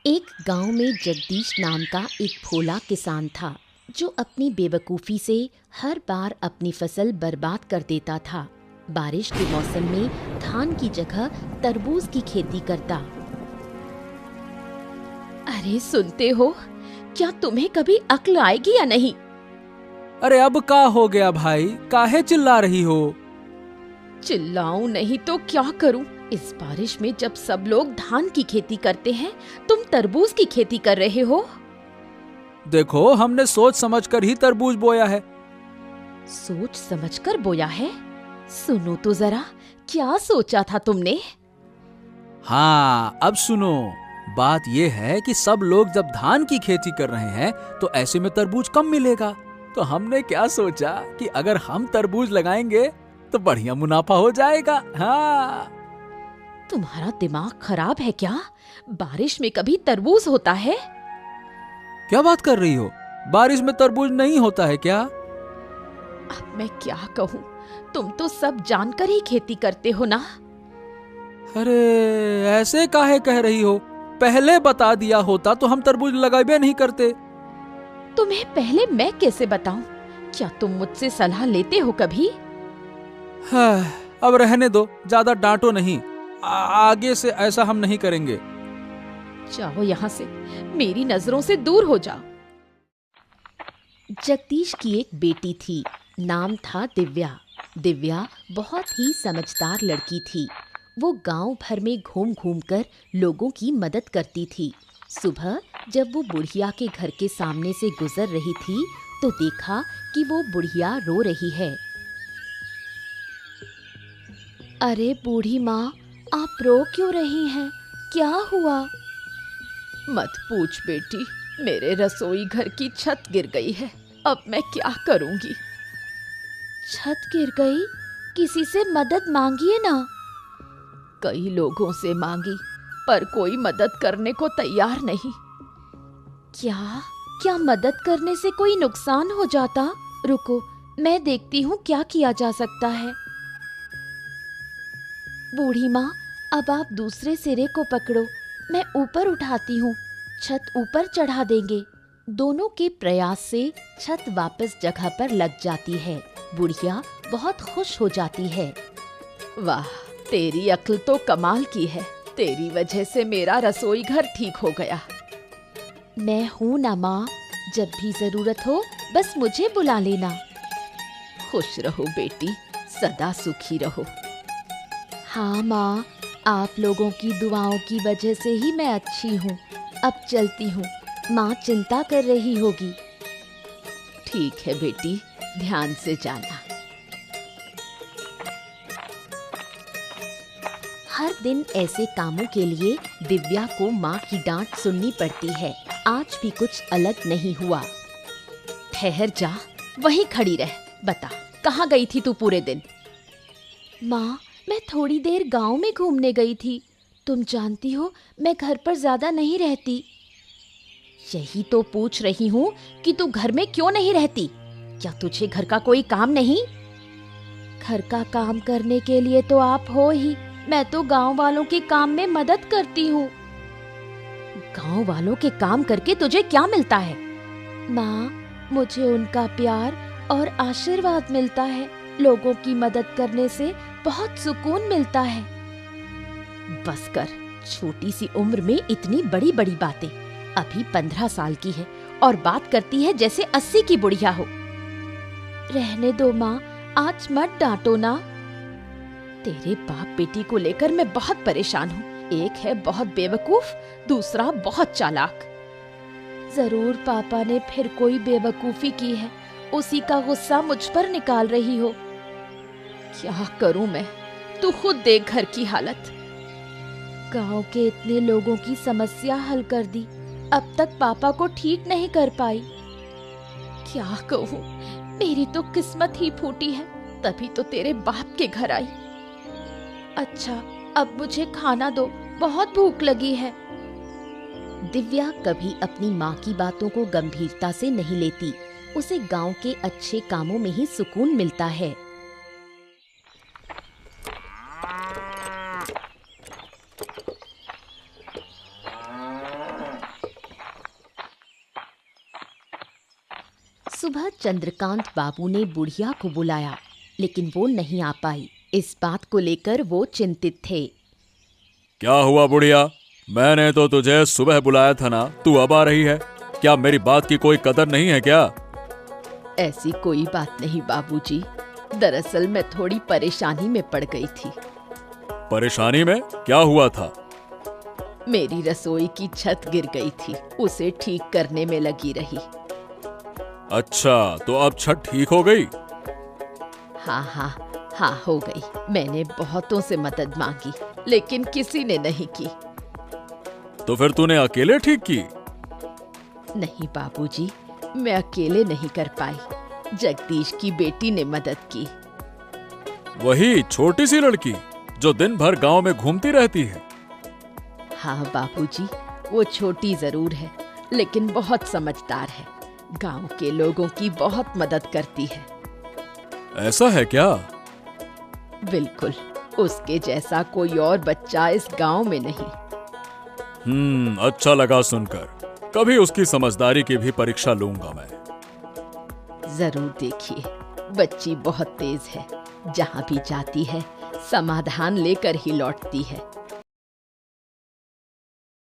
एक गांव में जगदीश नाम का एक भोला किसान था जो अपनी बेवकूफ़ी से हर बार अपनी फसल बर्बाद कर देता था। बारिश के मौसम में धान की जगह तरबूज की खेती करता। अरे सुनते हो, क्या तुम्हें कभी अक्ल आएगी या नहीं? अरे अब का हो गया भाई, काहे चिल्ला रही हो? चिल्लाऊं नहीं तो क्या करूं? इस बारिश में जब सब लोग धान की खेती करते हैं, तुम तरबूज की खेती कर रहे हो। देखो, हमने सोच समझकर ही तरबूज बोया है। सोच समझकर बोया है? सुनो तो जरा, क्या सोचा था तुमने? हाँ, अब सुनो। बात ये है कि सब लोग जब धान की खेती कर रहे हैं तो ऐसे में तरबूज कम मिलेगा। तो हमने क्या सोचा कि अगर हम तरबूज लगाएंगे तो बढ़िया मुनाफा हो जाएगा। हाँ। तुम्हारा दिमाग खराब है क्या? बारिश में कभी तरबूज होता है? क्या बात कर रही हो? बारिश में तरबूज नहीं होता है क्या? अब मैं क्या कहूँ, तुम तो सब जानकर ही खेती करते हो ना। अरे ऐसे काहे कह रही हो? पहले बता दिया होता तो हम तरबूज लगाए नहीं करते। तुम्हें पहले मैं कैसे बताऊं? क्या तुम मुझसे सलाह लेते हो कभी? हाँ, अब रहने दो, ज्यादा डांटो नहीं। आगे से ऐसा हम नहीं करेंगे। जाओ यहाँ से, मेरी नजरों से दूर हो जाओ। जगदीश की एक बेटी थी, नाम था दिव्या। दिव्या बहुत ही समझदार लड़की थी। वो गांव भर में घूम घूम कर लोगों की मदद करती थी। सुबह जब वो बुढ़िया के घर के सामने से गुजर रही थी तो देखा कि वो बुढ़िया रो रही है। अरे बूढ़ी माँ, आप रो क्यों रही हैं? क्या हुआ? मत पूछ बेटी, मेरे रसोई घर की छत गिर गई है। अब मैं क्या करूंगी? छत गिर गई? किसी से मदद मांगिए ना। कई लोगों से मांगी, पर कोई मदद करने को तैयार नहीं। क्या क्या मदद करने से कोई नुकसान हो जाता? रुको, मैं देखती हूँ क्या किया जा सकता है। बूढ़ी माँ, अब आप दूसरे सिरे को पकड़ो, मैं ऊपर उठाती हूँ। छत ऊपर चढ़ा देंगे। दोनों के प्रयास से छत वापस जगह पर लग जाती है। बुढ़िया बहुत खुश हो जाती है। वाह, तेरी अक्ल तो कमाल की है। तेरी वजह से मेरा रसोई घर ठीक हो गया। मैं हूँ ना माँ, जब भी जरूरत हो बस मुझे बुला लेना। खुश रहो बेटी, सदा सुखी रहो। हाँ माँ, आप लोगों की दुआओं की वजह से ही मैं अच्छी हूँ। अब चलती हूँ, माँ चिंता कर रही होगी। ठीक है बेटी, ध्यान से जाना। हर दिन ऐसे कामों के लिए दिव्या को माँ की डांट सुननी पड़ती है। आज भी कुछ अलग नहीं हुआ। ठहर जा, वहीं खड़ी रह। बता, कहाँ गई थी तू पूरे दिन? माँ, मैं थोड़ी देर गांव में घूमने गई थी। तुम जानती हो, मैं घर पर ज्यादा नहीं रहती। यही तो पूछ रही हूँ कि तू घर में क्यों नहीं रहती? क्या तुझे घर का कोई काम नहीं? घर का काम करने के लिए तो आप हो ही। मैं तो गांव वालों के काम में मदद करती हूँ। गांव वालों के काम करके तुझे क्या मिलता है? माँ, मुझे उनका प्यार और आशीर्वाद मिलता है। लोगों की मदद करने से बहुत सुकून मिलता है। बस कर, छोटी सी उम्र में इतनी बड़ी बड़ी बातें। अभी 15 साल की है और बात करती है जैसे 80 की बुढ़िया हो। रहने दो माँ, आज मत डांटो ना। तेरे बाप बेटी को लेकर मैं बहुत परेशान हूँ। एक है बहुत बेवकूफ, दूसरा बहुत चालाक। जरूर पापा ने फिर कोई बेवकूफी की है, उसी का गुस्सा मुझ पर निकाल रही हो। क्या करूं मैं? तू खुद देख घर की हालत। गांव के इतने लोगों की समस्या हल कर दी, अब तक पापा को ठीक नहीं कर पाई। क्या कहूं, मेरी तो किस्मत ही फूटी है, तभी तो तेरे बाप के घर आई। अच्छा, अब मुझे खाना दो, बहुत भूख लगी है। दिव्या कभी अपनी माँ की बातों को गंभीरता से नहीं लेती। उसे गांव के अच्छे कामों में ही सुकून मिलता है। सुबह चंद्रकांत बाबू ने बुढ़िया को बुलाया, लेकिन वो नहीं आ पाई। इस बात को लेकर वो चिंतित थे। क्या हुआ बुढ़िया? मैंने तो तुझे सुबह बुलाया था ना, तू अब आ रही है? क्या मेरी बात की कोई कदर नहीं है क्या? ऐसी कोई बात नहीं बाबूजी, दरअसल मैं थोड़ी परेशानी में पड़ गई थी। परेशानी में? क्या हुआ था? मेरी रसोई की छत गिर गई थी, उसे ठीक करने में लगी रही। अच्छा, तो अब छत ठीक हो गई? हाँ हो गई। मैंने बहुतों से मदद मांगी, लेकिन किसी ने नहीं की। तो फिर तूने अकेले ठीक की? नहीं बाबूजी, मैं अकेले नहीं कर पाई, जगदीश की बेटी ने मदद की। वही छोटी सी लड़की जो दिन भर गांव में घूमती रहती है? हाँ बाबूजी, वो छोटी जरूर है, लेकिन बहुत समझदार है। गांव के लोगों की बहुत मदद करती है। ऐसा है क्या? बिल्कुल, उसके जैसा कोई और बच्चा इस गांव में नहीं। अच्छा लगा सुनकर। कभी उसकी समझदारी की भी परीक्षा लूंगा मैं। जरूर देखिए, बच्ची बहुत तेज है, जहाँ भी जाती है समाधान लेकर ही लौटती है।